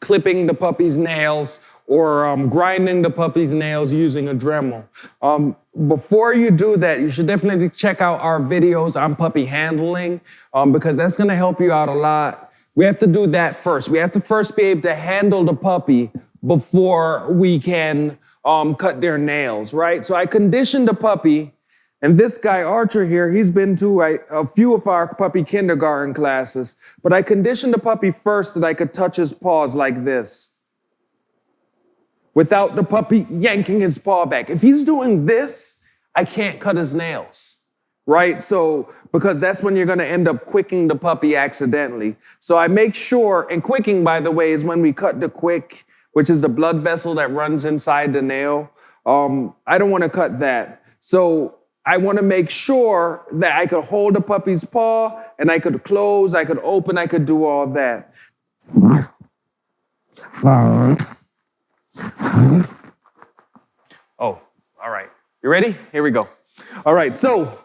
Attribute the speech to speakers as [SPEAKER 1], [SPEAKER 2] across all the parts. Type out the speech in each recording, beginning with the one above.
[SPEAKER 1] clipping the puppy's nails or grinding the puppy's nails using a Dremel. Before you do that, you should definitely check out our videos on puppy handling because that's gonna help you out a lot. We have to do that first. We have to first be able to handle the puppy before we can cut their nails, right? So I conditioned the puppy, and this guy Archer here, he's been to a few of our puppy kindergarten classes, but I conditioned the puppy first that I could touch his paws like this without the puppy yanking his paw back. If he's doing this, I can't cut his nails, right? So, because that's when you're gonna end up quicking the puppy accidentally. So I make sure, and quicking, by the way, is when we cut the quick, which is the blood vessel that runs inside the nail. I don't wanna cut that. So I wanna make sure that I could hold the puppy's paw and I could close, I could open, I could do all that. Oh, all right. You ready? Here we go. All right, so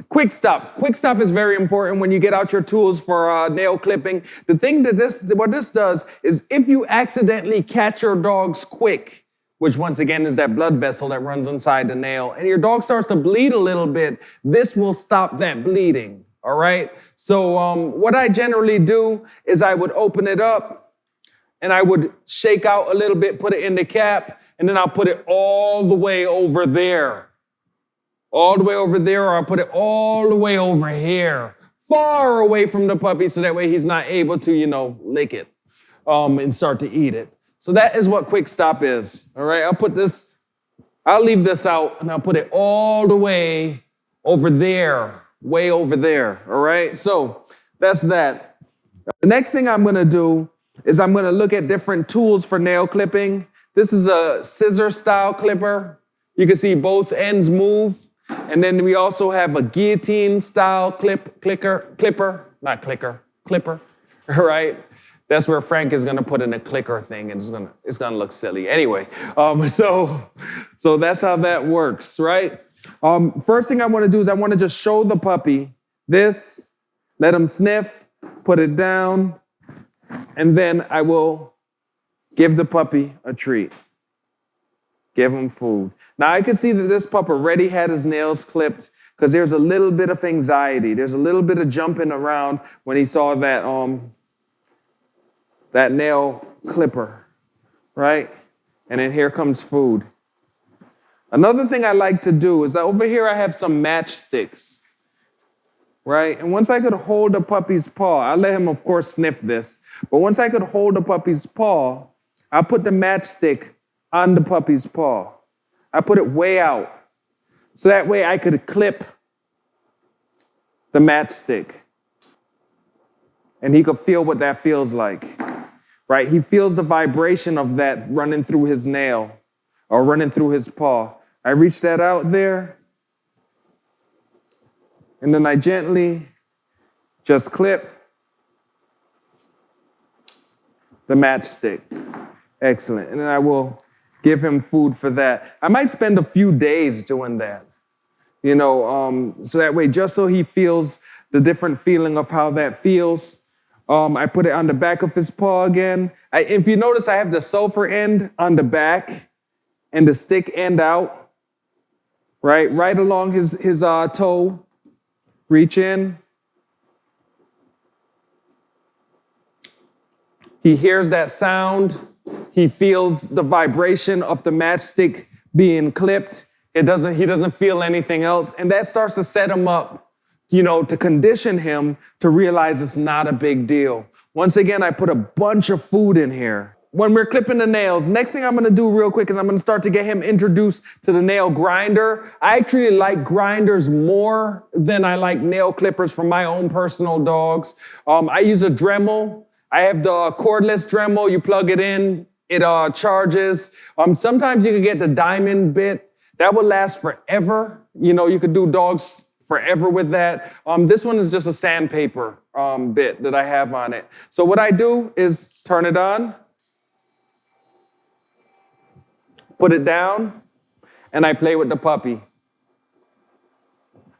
[SPEAKER 1] quick stop. Quick stop is very important when you get out your tools for nail clipping. The thing that what this does is if you accidentally catch your dog's quick, which once again is that blood vessel that runs inside the nail, and your dog starts to bleed a little bit, this will stop that bleeding, all right? So what I generally do is I would open it up and I would shake out a little bit, put it in the cap, and then I'll put it all the way over there. All the way over there, or I'll put it all the way over here, far away from the puppy, so that way he's not able to, lick it and start to eat it. So that is what quick stop is, all right? I'll leave this out, and I'll put it all the way over there, way over there, all right? So that's that. The next thing I'm gonna do is I'm gonna look at different tools for nail clipping. This is a scissor-style clipper. You can see both ends move. And then we also have a guillotine-style clipper, all right? That's where Frank is gonna put in a clicker thing, and it's gonna look silly. Anyway, so that's how that works, right? First thing I wanna do is I wanna just show the puppy this, let him sniff, put it down, and then I will give the puppy a treat. Give him food. Now I can see that this pup already had his nails clipped because there's a little bit of anxiety. There's a little bit of jumping around when he saw that nail clipper, right? And then here comes food. Another thing I like to do is that over here I have some matchsticks, right? And once I could hold the puppy's paw, I'll let him, of course, sniff this, but once I could hold the puppy's paw, I'll put the matchstick on the puppy's paw. I put it way out, so that way I could clip the matchstick. And he could feel what that feels like, right? He feels the vibration of that running through his nail or running through his paw. I reach that out there, and then I gently just clip the matchstick. Excellent. And then I will give him food for that. I might spend a few days doing that, so that way, just so he feels the different feeling of how that feels. I put it on the back of his paw again. If you notice, I have the sulfur end on the back and the stick end out, right along his toe. Reach in. He hears that sound. He feels the vibration of the matchstick being clipped. He doesn't feel anything else. And that starts to set him up, to condition him to realize it's not a big deal. Once again, I put a bunch of food in here. When we're clipping the nails, next thing I'm gonna do real quick is I'm gonna start to get him introduced to the nail grinder. I actually like grinders more than I like nail clippers for my own personal dogs. I use a Dremel. I have the cordless Dremel. You plug it in, it charges. Sometimes you can get the diamond bit. That will last forever. You could do dogs forever with that. This one is just a sandpaper bit that I have on it. So what I do is turn it on, put it down, and I play with the puppy.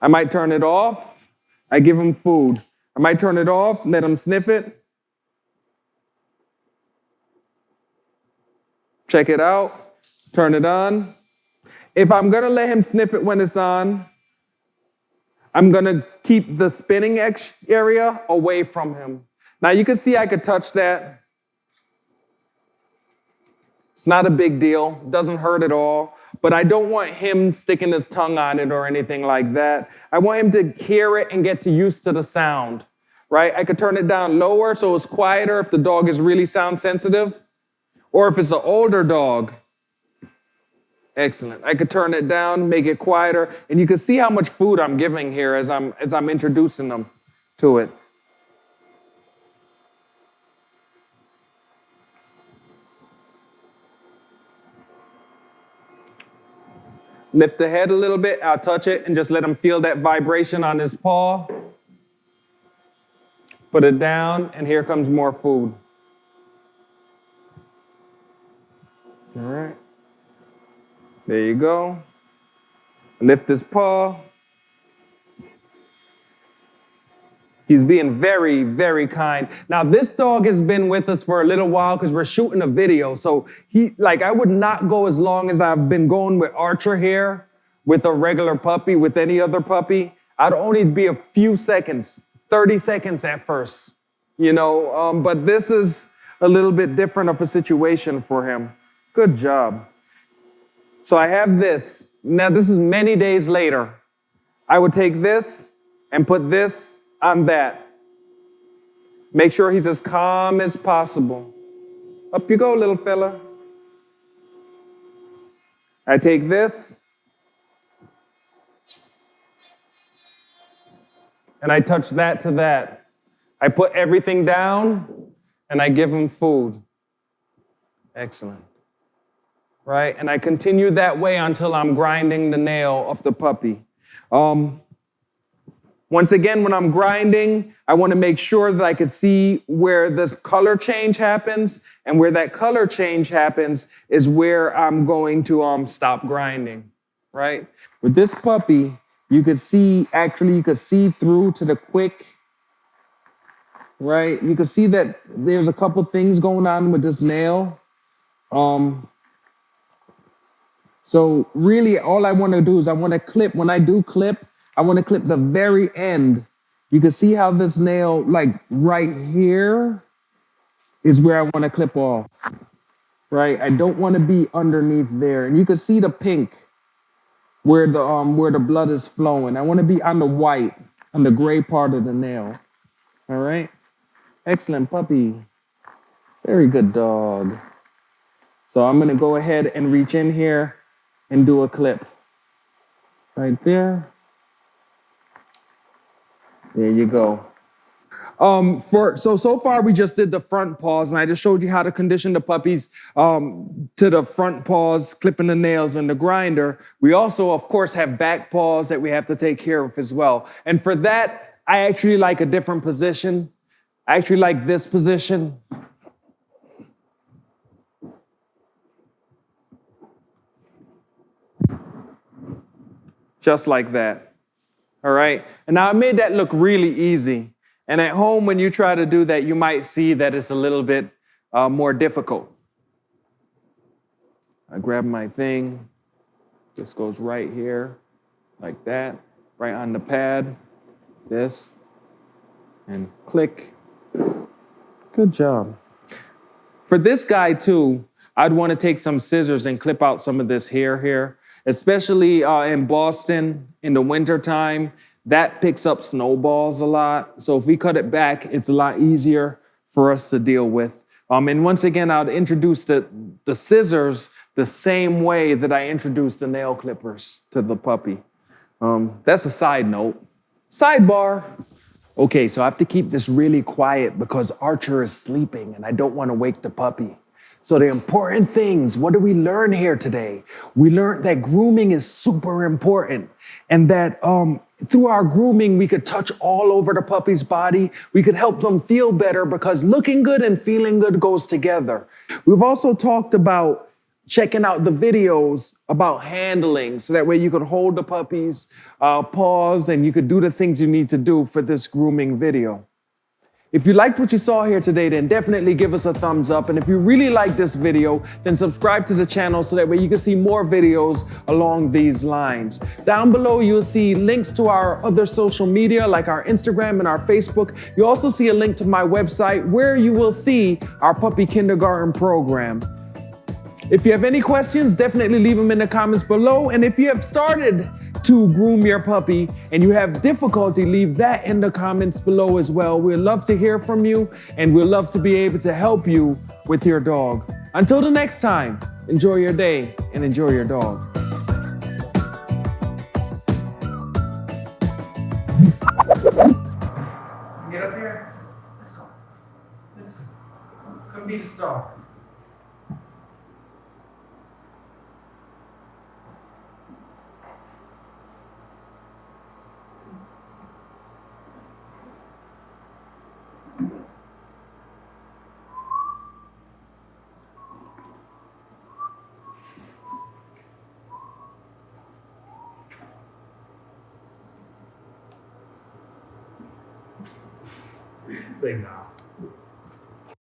[SPEAKER 1] I might turn it off. I give him food. I might turn it off, let him sniff it. Check it out. Turn it on. If I'm gonna let him sniff it when it's on, I'm gonna keep the spinning area away from him. Now you can see I could touch that. It's not a big deal, doesn't hurt at all, but I don't want him sticking his tongue on it or anything like that. I want him to hear it and get used to the sound, right? I could turn it down lower so it's quieter if the dog is really sound sensitive, or if it's an older dog. Excellent. I could turn it down, make it quieter, and you can see how much food I'm giving here as I'm introducing them to it. Lift the head a little bit, I'll touch it and just let him feel that vibration on his paw. Put it down, and here comes more food. All right. There you go. Lift his paw. He's being very, very kind. Now, this dog has been with us for a little while because we're shooting a video. So I would not go as long as I've been going with Archer here, with a regular puppy, with any other puppy. I'd only be a few seconds, 30 seconds at first, but this is a little bit different of a situation for him. Good job. So I have this. Now, this is many days later. I would take this and put this on that. Make sure he's as calm as possible. Up you go, little fella. I take this and I touch that to that. I put everything down and I give him food. Excellent. Right? And I continue that way until I'm grinding the nail of the puppy. Once again, when I'm grinding, I want to make sure that I can see where this color change happens, and where that color change happens is where I'm going to stop grinding, right? With this puppy, you could see through to the quick, right? You can see that there's a couple things going on with this nail. So really all I want to do is I want to clip. When I do clip, I want to clip the very end. You can see how this nail, like right here, is where I want to clip off, right? I don't want to be underneath there. And you can see the pink where the blood is flowing. I want to be on the white, on the gray part of the nail. All right? Excellent puppy. Very good dog. So I'm going to go ahead and reach in here and do a clip. Right there. There you go. So far we just did the front paws, and I just showed you how to condition the puppies to the front paws, clipping the nails and the grinder. We also, of course, have back paws that we have to take care of as well. And for that, I actually like a different position. I actually like this position. Just like that. All right. And now I made that look really easy. And at home, when you try to do that, you might see that it's a little bit more difficult. I grab my thing. This goes right here, like that, right on the pad. This, and click. Good job. For this guy too, I'd want to take some scissors and clip out some of this hair here. Especially in Boston in the wintertime, that picks up snowballs a lot. So if we cut it back, it's a lot easier for us to deal with. And once again, I'd introduce the scissors the same way that I introduced the nail clippers to the puppy. That's a side note. Sidebar. Okay, so I have to keep this really quiet because Archer is sleeping and I don't want to wake the puppy. So the important things, what do we learn here today? We learned that grooming is super important, and that through our grooming, we could touch all over the puppy's body. We could help them feel better because looking good and feeling good goes together. We've also talked about checking out the videos about handling, so that way you could hold the puppy's paws and you could do the things you need to do for this grooming video. If you liked what you saw here today, then definitely give us a thumbs up. And if you really like this video, then subscribe to the channel so that way you can see more videos along these lines. Down below, you'll see links to our other social media like our Instagram and our Facebook. You'll also see a link to my website where you will see our puppy kindergarten program. If you have any questions, definitely leave them in the comments below. And if you have started to groom your puppy and you have difficulty, leave that in the comments below as well. We'd love to hear from you and we'd love to be able to help you with your dog. Until the next time, enjoy your day and enjoy your dog. Get up here. Let's go. Let's go. Come be the star. Say nah.